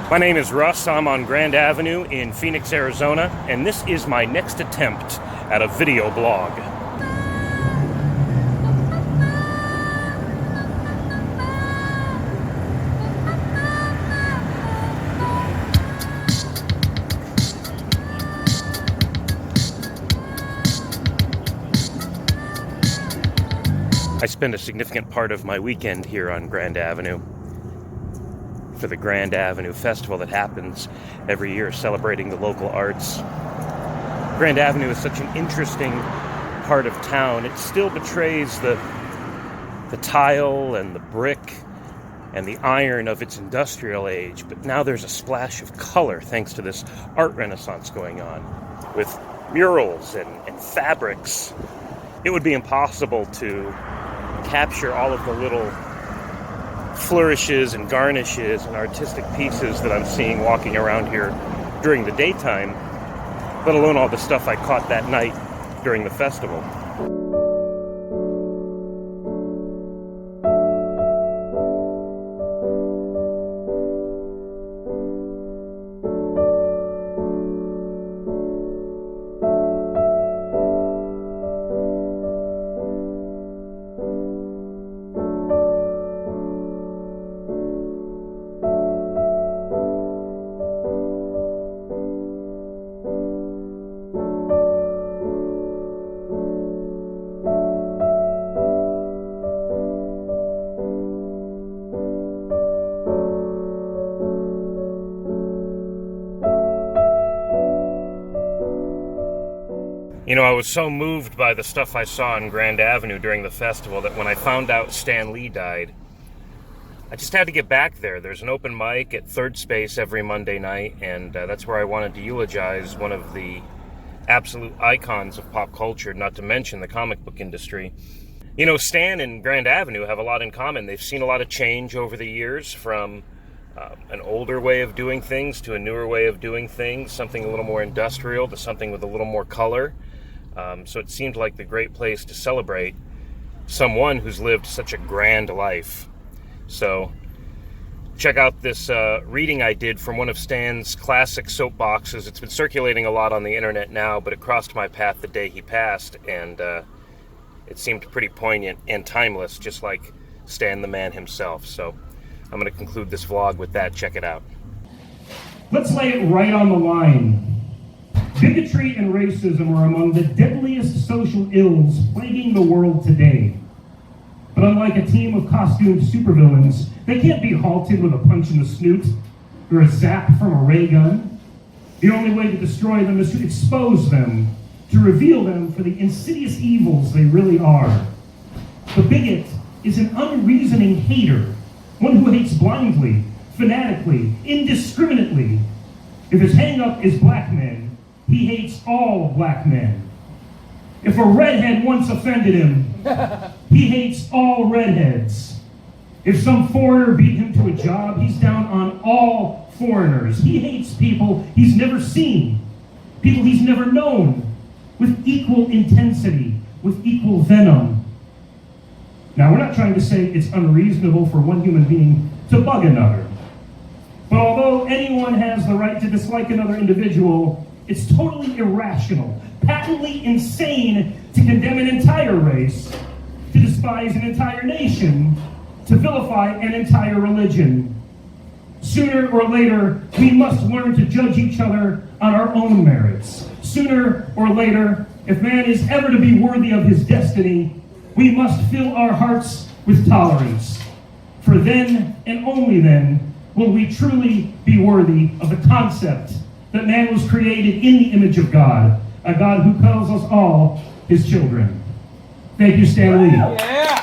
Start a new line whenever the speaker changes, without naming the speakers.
My name is Russ. I'm on Grand Avenue in Phoenix, Arizona, and this is my next attempt at a video blog. I spend a significant part of my weekend here on Grand Avenue for the Grand Avenue Festival that happens every year celebrating the local arts. Grand Avenue is such an interesting part of town. It still betrays the tile and the brick and the iron of its industrial age, but now there's a splash of color thanks to this art renaissance going on with murals and fabrics. It would be impossible to capture all of the little flourishes and garnishes and artistic pieces that I'm seeing walking around here during the daytime, let alone all the stuff I caught that night during the festival. You know, I was so moved by the stuff I saw on Grand Avenue during the festival that when I found out Stan Lee died, I just had to get back there. There's an open mic at Third Space every Monday night, and that's where I wanted to eulogize one of the absolute icons of pop culture, not to mention the comic book industry. You know, Stan and Grand Avenue have a lot in common. They've seen a lot of change over the years, from an older way of doing things to a newer way of doing things, something a little more industrial to something with a little more color. So it seemed like the great place to celebrate someone who's lived such a grand life. So check out this reading I did from one of Stan's classic soapboxes. It's been circulating a lot on the internet now, but it crossed my path the day he passed, and it seemed pretty poignant and timeless, just like Stan the man himself. So I'm going to conclude this vlog with that. Check it out.
Let's lay it right on the line. Bigotry and racism are among the deadliest social ills plaguing the world today. But unlike a team of costumed supervillains, they can't be halted with a punch in the snoot or a zap from a ray gun. The only way to destroy them is to expose them, to reveal them for the insidious evils they really are. The bigot is an unreasoning hater, one who hates blindly, fanatically, indiscriminately. If his hang-up is black men, he hates all black men. If a redhead once offended him, he hates all redheads. If some foreigner beat him to a job, he's down on all foreigners. He hates people he's never seen, people he's never known, with equal intensity, with equal venom. Now, we're not trying to say it's unreasonable for one human being to bug another. But although anyone has the right to dislike another individual, it's totally irrational, patently insane to condemn an entire race, to despise an entire nation, to vilify an entire religion. Sooner or later, we must learn to judge each other on our own merits. Sooner or later, if man is ever to be worthy of his destiny, we must fill our hearts with tolerance. For then, and only then, will we truly be worthy of the concept that man was created in the image of God, a God who calls us all his children. Thank you, Stan Lee. Yeah.